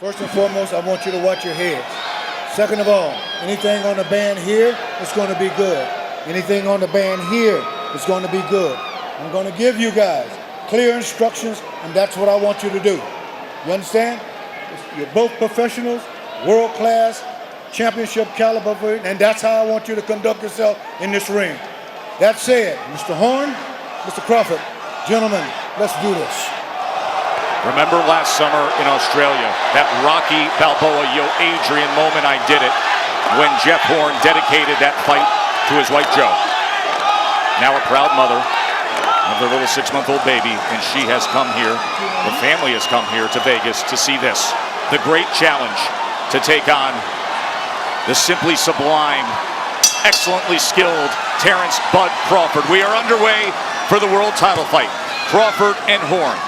First and foremost, I want you to watch your head. Second of all, anything on the band here is going to be good. Anything on the band here is going to be good. I'm going to give you guys clear instructions, and that's what I want you to do. You understand? You're both professionals, world-class, championship caliber, and that's how I want you to conduct yourself in this ring. That said, Mr. Horn, Mr. Crawford, gentlemen, let's do this. Remember last summer in Australia, that Rocky Balboa, Yo Adrian moment, I did it, when Jeff Horn dedicated that fight to his wife Joe. Now a proud mother of their little 6-month-old baby, and she has come here, the family has come here to Vegas to see this. The great challenge to take on the simply sublime, excellently skilled Terrence Bud Crawford. We are underway for the world title fight, Crawford and Horn.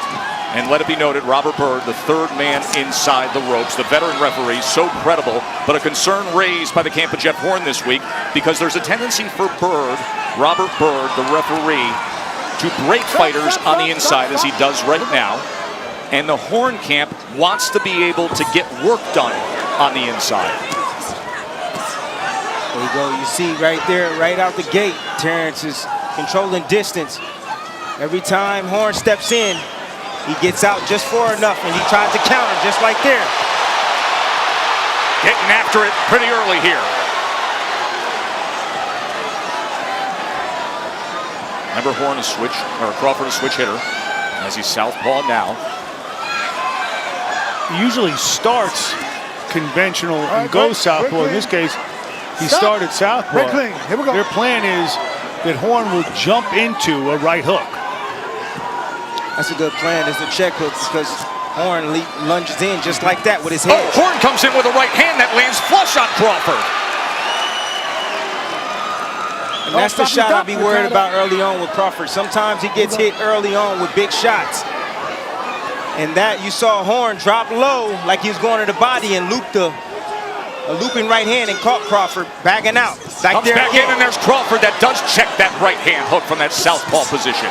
And let it be noted, Robert Byrd, the third man inside the ropes, the veteran referee, so credible, but a concern raised by the camp of Jeff Horn this week because there's a tendency for Byrd, Robert Byrd, the referee, to break fighters on the inside as he does right now. And the Horn camp wants to be able to get work done on the inside. There you go. You see right there, right out the gate, Terrence is controlling distance. Every time Horn steps in, he gets out just far enough, and he tries to counter just like there. Getting after it pretty early here. Remember, Horn is switch, or Crawford is switch hitter, as he's southpaw now. He usually starts conventional and goes southpaw. In this case, he started southpaw. Here we go. Their plan is that Horn will jump into a right hook. That's a good plan. It's a check hook because Horn lunges in just like that with his head. Oh, Horn comes in with a right hand that lands flush on Crawford. And that's the shot I'd be worried about early on with Crawford. Sometimes he gets hit early on with big shots. And that you saw Horn drop low like he was going to the body and loop a looping right hand and caught Crawford backing out. Comes back in, and there's Crawford that does check that right hand hook from that southpaw position.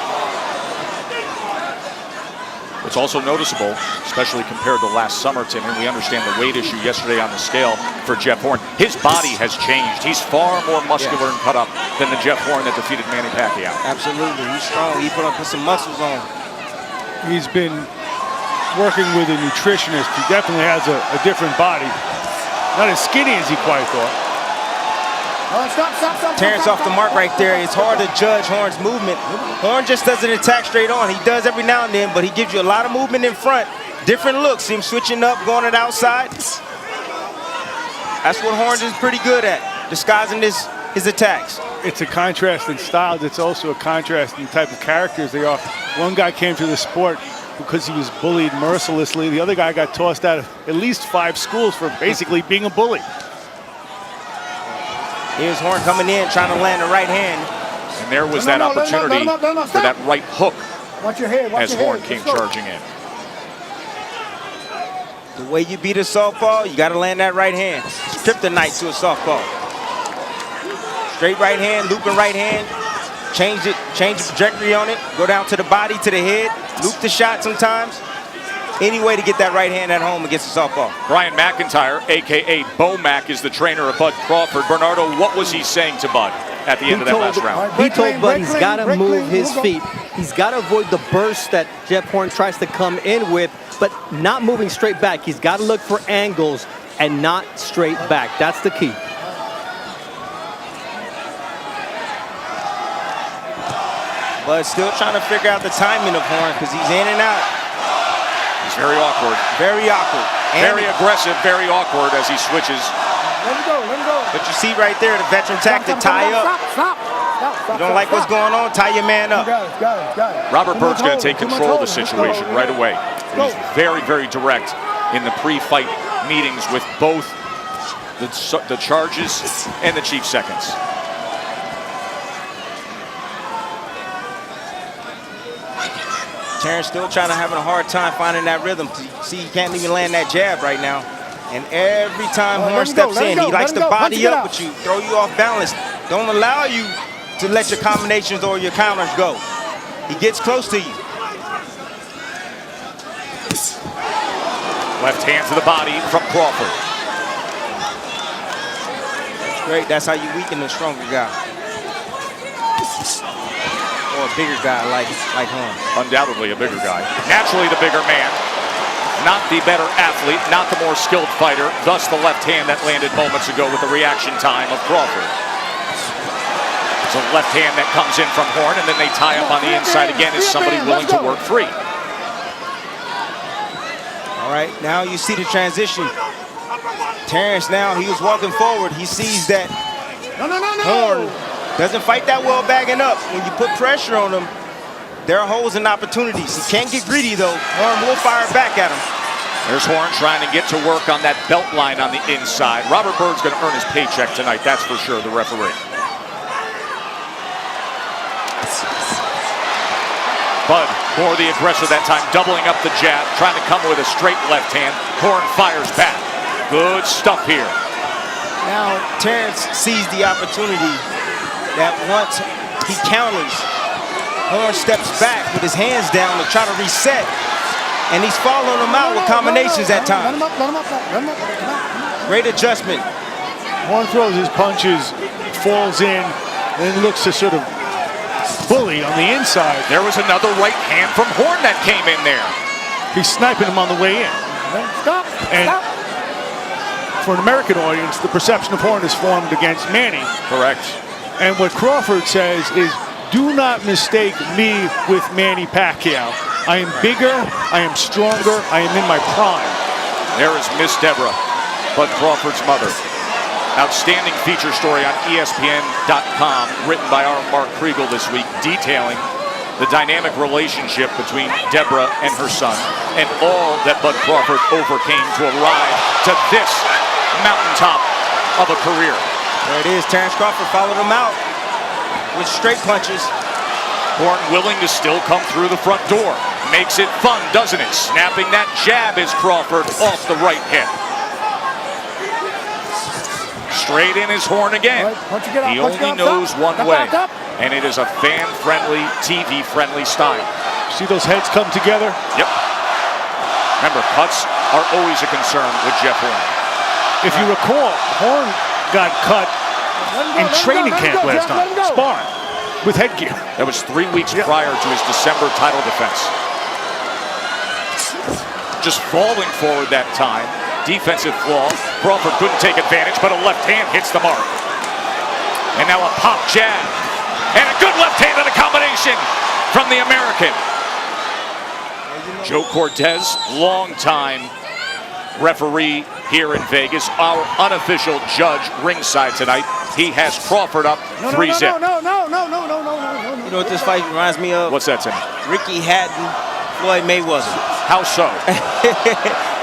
It's also noticeable, especially compared to last summer, Tim, and we understand the weight issue yesterday on the scale for Jeff Horn. His body has changed. He's far more muscular and cut up than the Jeff Horn that defeated Manny Pacquiao. Absolutely. He's strong. He put some muscles on. He's been working with a nutritionist. He definitely has a different body. Not as skinny as he quite thought. Terrence off the mark right there. It's hard to judge Horn's movement. Horn just doesn't attack straight on. He does every now and then, but he gives you a lot of movement in front. Different looks. Him switching up, going to the outside. That's what Horn is pretty good at, disguising his attacks. It's a contrast in styles. It's also a contrast in the type of characters they are. One guy came to the sport because he was bullied mercilessly. The other guy got tossed out of at least 5 schools for basically being a bully. Here's Horn coming in, trying to land the right hand. And there was that opportunity for that right hook as Horn came charging in. The way you beat a softball, you got to land that right hand. Kryptonite to a softball. Straight right hand, looping right hand. Change the trajectory on it. Go down to the body, to the head. Loop the shot sometimes. Any way to get that right hand at home against the softball. Brian McIntyre, a.k.a. Bo Mac, is the trainer of Bud Crawford. Bernardo, what was he saying to Bud at the end of that last round? He told Bud he's got to move his feet. He's got to avoid the burst that Jeff Horn tries to come in with, but not moving straight back. He's got to look for angles and not straight back. That's the key. Bud's still trying to figure out the timing of Horn because he's in and out. He's very awkward. Very awkward. Very aggressive, very awkward as he switches. Let him go, let him go. But you see right there, the veteran tactic, tie up. Stop. You don't like what's going on, tie your man up. Got it. Robert Byrd's going to take control of the situation right away. He's very, very direct in the pre-fight meetings with both the charges and the chief seconds. Terrence still having a hard time finding that rhythm. See, he can't even land that jab right now. And every time Horn steps in, he likes to body up with you, throw you off balance. Don't allow you to let your combinations or your counters go. He gets close to you. Left hand to the body from Crawford. Great, that's how you weaken a stronger guy. Or a bigger guy like Horn. Undoubtedly a bigger guy. Naturally the bigger man. Not the better athlete, not the more skilled fighter. Thus the left hand that landed moments ago with the reaction time of Crawford. It's a left hand that comes in from Horn, and then they tie up on the inside again as somebody willing to work free. All right, now you see the transition. Terrence now, he was walking forward. He sees that Horn doesn't fight that well bagging up. When you put pressure on him, there are holes and opportunities. He can't get greedy though. Horn will fire back at him. There's Horn trying to get to work on that belt line on the inside. Robert Byrd's going to earn his paycheck tonight, that's for sure, the referee. Bud, more the aggressor that time, doubling up the jab, trying to come with a straight left hand. Horn fires back. Good stuff here. Now Terrence sees the opportunity that once he counters, Horn steps back with his hands down to try to reset, and he's following him out with combinations at times. Great adjustment. Horn throws his punches, falls in, and then looks to sort of bully on the inside. There was another right hand from Horn that came in there. He's sniping him on the way in. Stop. And for an American audience, the perception of Horn is formed against Manny. Correct. And what Crawford says is, do not mistake me with Manny Pacquiao. I am bigger, I am stronger, I am in my prime. There is Miss Deborah, Bud Crawford's mother. Outstanding feature story on ESPN.com, written by our Mark Kriegel this week, detailing the dynamic relationship between Deborah and her son, and all that Bud Crawford overcame to arrive to this mountaintop of a career. There it is, Terrence Crawford followed him out with straight punches. Horn willing to still come through the front door. Makes it fun, doesn't it? Snapping that jab is Crawford off the right hip. Straight in his Horn again. He only knows one way, and it is a fan-friendly, TV-friendly style. See those heads come together? Yep. Remember, cuts are always a concern with Jeff Horn. If you recall, Horn got cut in training camp last time, sparring with headgear. That was 3 weeks prior to his December title defense. Just falling forward that time. Defensive flaw. Crawford couldn't take advantage, but a left hand hits the mark. And now a pop jab. And a good left hand and a combination from the American. Joe Cortez, longtime referee here in Vegas, our unofficial judge ringside tonight. He has Crawford up 3-0. You know what this fight reminds me of? What's that, Tim? Ricky Hatton, Floyd Mayweather. How so?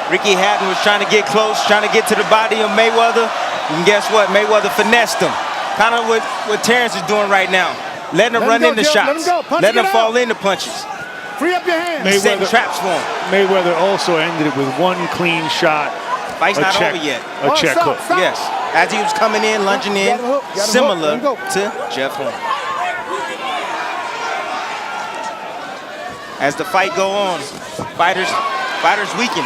Ricky Hatton was trying to get close, trying to get to the body of Mayweather, and guess what? Mayweather finessed him. Kind of what Terrence is doing right now. Letting him run into shots. Letting him fall into punches. Free up your hands. Setting traps for him. Mayweather also ended it with one clean shot. Fight's not over yet. A check hook. Yes. As he was coming in, lunging in, similar to Jeff Horn. As the fight go on, fighters weaken.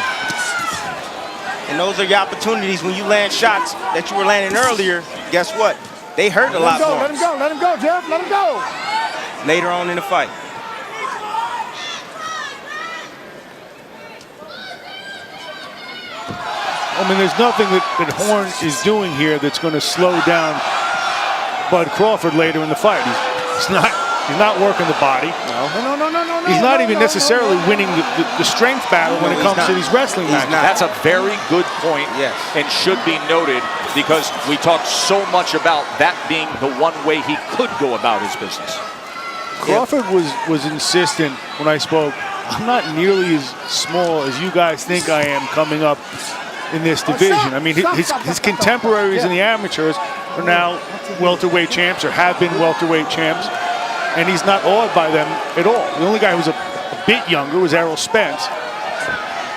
And those are your opportunities when you land shots that you were landing earlier. Guess what? They hurt a lot more. Let him go, let him go, Jeff, let him go. Later on in the fight. I mean, there's nothing that Horn is doing here that's going to slow down Bud Crawford later in the fight. He's not working the body. No. He's not even necessarily winning the strength battle when it comes to these wrestling matches. That's a very good point, yes, and should be noted, because we talked so much about that being the one way he could go about his business. Crawford was insistent when I spoke, I'm not nearly as small as you guys think I am coming up in this division. I mean, his contemporaries in the amateurs are now welterweight champs or have been welterweight champs, and he's not awed by them at all. The only guy who's a bit younger was Errol Spence,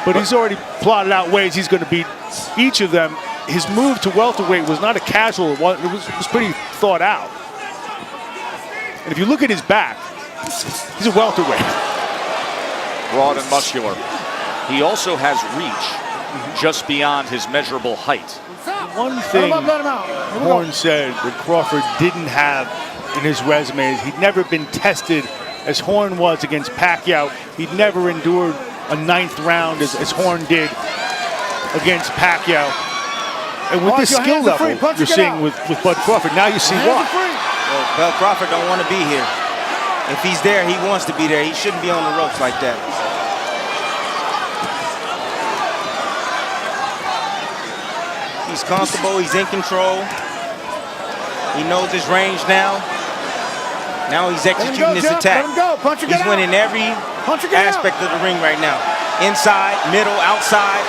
but he's already plotted out ways he's going to beat each of them. His move to welterweight was not a casual one. It was pretty thought out. And if you look at his back, he's a welterweight. Broad and muscular. He also has reach. just beyond his measurable height. One thing Horn said that Crawford didn't have in his resume is he'd never been tested as Horn was against Pacquiao. He'd never endured a 9th round as Horn did against Pacquiao. And with this skill level you're seeing with Bud Crawford, now you see why. Well, Bud Crawford don't want to be here. If he's there, he wants to be there. He shouldn't be on the ropes like that. He's comfortable, he's in control. He knows his range now. Now he's executing his attack. He's winning every aspect of the ring right now. Inside, middle, outside,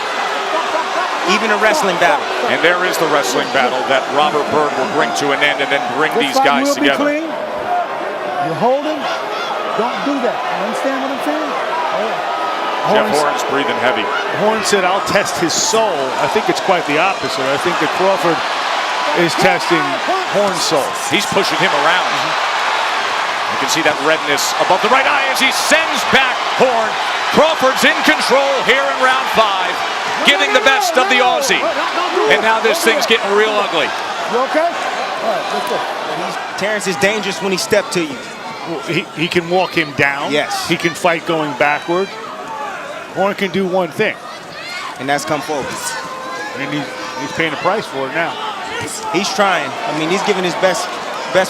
even a wrestling battle. And there is the wrestling battle that Robert Byrd will bring to an end and then bring these guys together. You're holding, don't do that. You understand what I'm saying? Jeff Horn's breathing heavy. Horn said, I'll test his soul. I think it's quite the opposite. I think that Crawford is testing Horn's soul. He's pushing him around. You can see that redness above the right eye as he sends back Horn. Crawford's in control here in round 5, giving the best of the Aussie. And now this thing's getting real ugly. You okay? All right, let's go. Terrence is dangerous when he steps to you. Well, he can walk him down. Yes. He can fight going backward. Horn can do one thing. And that's come forward. And he's paying the price for it now. He's trying. I mean, he's giving his best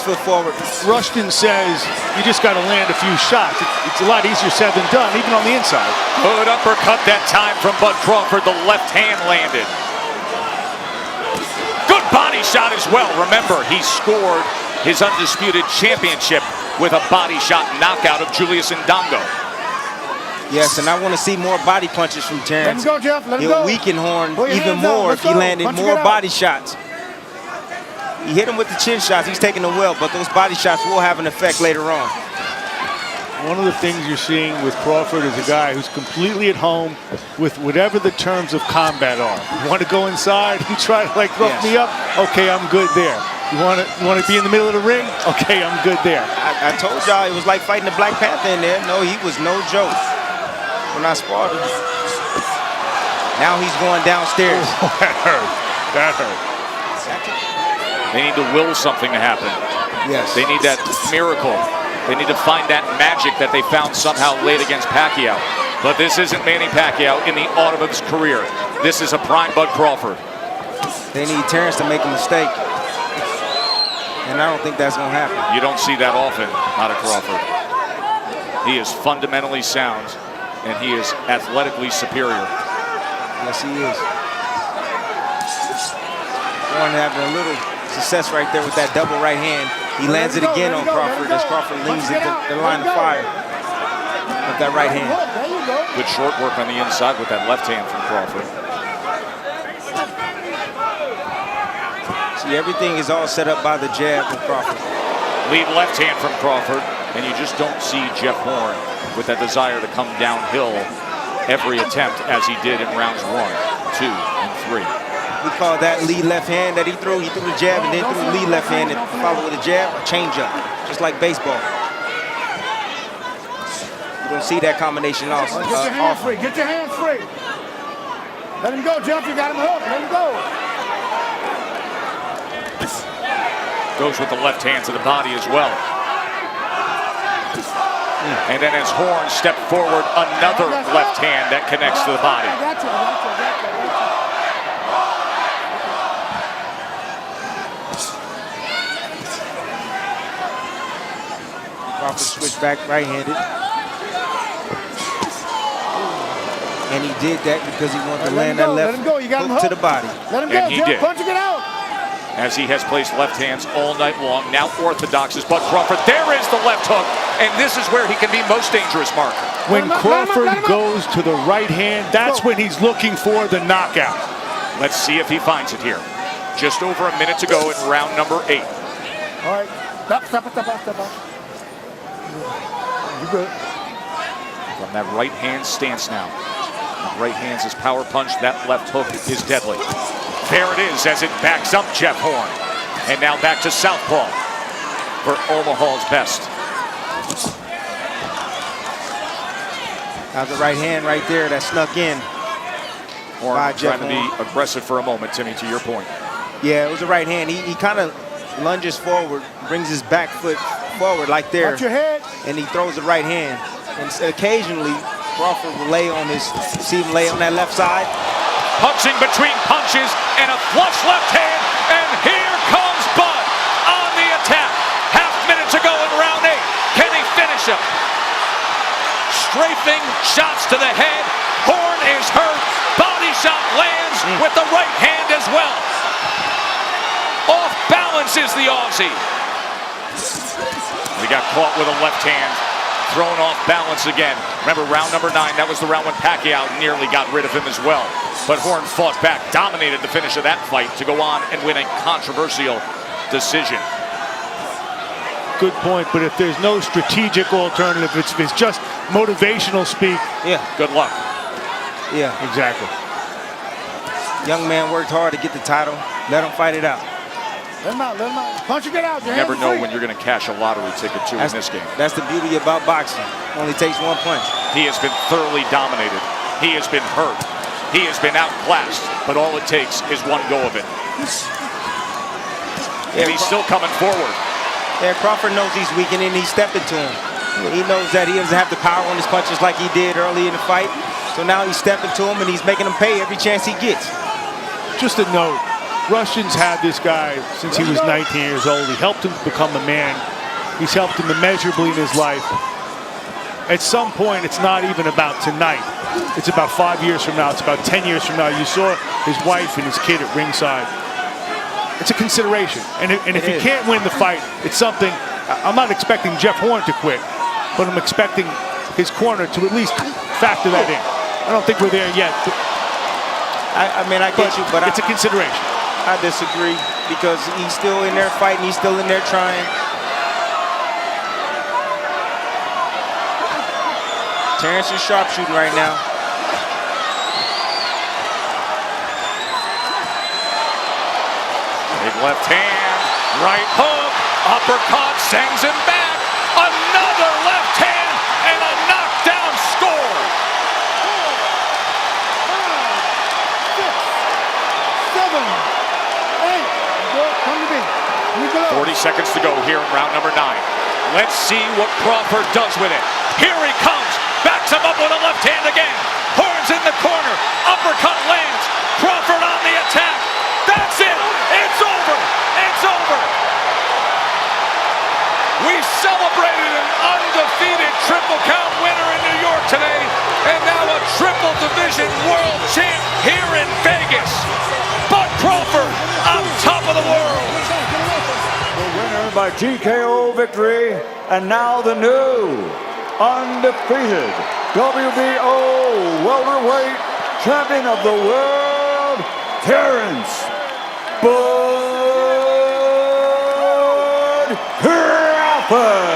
foot forward. Rushton says you just got to land a few shots. It's a lot easier said than done, even on the inside. Good uppercut that time from Bud Crawford. The left hand landed. Good body shot as well. Remember, he scored his undisputed championship with a body shot knockout of Julius Ndongo. Yes, and I want to see more body punches from Terrence. Let him go, Jeff. Let him go. He'll weaken Horn Put your even hands down. more Let's if he go. landed Punch more it out. body shots. He hit him with the chin shots. He's taking the well, but those body shots will have an effect later on. One of the things you're seeing with Crawford is a guy who's completely at home with whatever the terms of combat are. You want to go inside and try to like rough me up? Okay, I'm good there. You want to be in the middle of the ring? Okay, I'm good there. I told y'all it was like fighting the Black Panther in there. No, he was no joke when I sparred him. Now he's going downstairs. Oh, that hurt. That hurt. They need to will something to happen. Yes. They need that miracle. They need to find that magic that they found somehow late against Pacquiao. But this isn't Manny Pacquiao in the autumn of his career. This is a prime Bud Crawford. They need Terrence to make a mistake. And I don't think that's going to happen. You don't see that often out of Crawford. He is fundamentally sound, and he is athletically superior. Yes, he is. Horn having a little success right there with that double right hand. He lands it again on Crawford as Crawford leans into the line of fire with that right hand. Good short work on the inside with that left hand from Crawford. See, everything is all set up by the jab from Crawford. Lead left hand from Crawford, and you just don't see Jeff Horn with that desire to come downhill every attempt as he did in rounds 1, 2, and 3. We call that lead left hand that he threw. He threw the jab and then threw the lead left hand and followed with a jab, a changeup, just like baseball. You don't see that combination also. Get your hands free. Get your hands free. Let him go, Jeff. You got him hooked. Let him go. Goes with the left hand to the body as well. And then as Horn stepped forward, another left hand that connects to the body. Crawford switched back right-handed. And he did that because he wanted to land that left hook to the body. Let him And go, he Jeff. did. Punching it out. As he has placed left hands all night long. Now orthodox is Bud Crawford. There is the left hook, and this is where he can be most dangerous, Mark. When Crawford goes to the right hand, that's when he's looking for the knockout. Let's see if he finds it here. Just over a minute to go in round number 8. All right. Step up. You good. From that right hand stance now. The right hand's his power punch. That left hook is deadly. There it is as it backs up Jeff Horn. And now back to southpaw for Omaha's best. Now the right hand right there that snuck in. Horn by Jeff trying to Horn. be aggressive for a moment, Timmy, to your point. Yeah, it was a right hand. He kind of lunges forward, brings his back foot forward like there, Watch your head. and he throws the right hand. And occasionally, Crawford will see him lay on that left side. Punching between punches and a flush left hand, and here comes Bud on the attack. Half minute to go in round 8. Can he finish him? Strafing shots to the head. Horn is hurt. Body shot lands with the right hand as well. Off balance is the Aussie. He got caught with a left hand. Thrown off balance again. Remember, round number 9, that was the round when Pacquiao nearly got rid of him as well. But Horn fought back, dominated the finish of that fight to go on and win a controversial decision. Good point, but if there's no strategic alternative, if it's just motivational speak. Yeah. Good luck. Yeah. Exactly. Young man worked hard to get the title. Let him fight it out. Let him out, let him out. Punch and get out. You never know when you're going to cash a lottery ticket too in this game. That's the beauty about boxing. Only takes one punch. He has been thoroughly dominated. He has been hurt. He has been outclassed, but all it takes is one go of it. And he's still coming forward. Yeah, Crawford knows he's weakening. He's stepping to him. He knows that he doesn't have the power on his punches like he did early in the fight. So now he's stepping to him and he's making him pay every chance he gets. Just a note, Russians had this guy since he was 19 years old. He helped him become a man. He's helped him immeasurably in his life. At some point, it's not even about tonight. It's about 5 years from now. It's about 10 years from now. You saw his wife and his kid at ringside. It's a consideration. And if he can't win the fight, it's something. I'm not expecting Jeff Horn to quit, but I'm expecting his corner to at least factor that in. I don't think we're there yet. I mean, I get you, but it's a consideration. I disagree because he's still in there fighting. He's still in there trying. Terrence is sharpshooting right now. Big left hand, right hook, uppercut, sends him back. Another left hand and a knockdown score. 7, 8. Good. Come to me. 40 seconds to go here in round number 9. Let's see what Crawford does with it. Here he comes. Backs him up with a left hand again. Horns in the corner. Uppercut lands. Crawford on the attack. That's it. It's over. It's over. We celebrated an undefeated triple count winner in New York today, and now a triple division world champ here in Vegas. Bud Crawford on top of the world. The winner by TKO victory, and now the new undefeated WBO welterweight champion of the world, Tyrants Bud Crawford.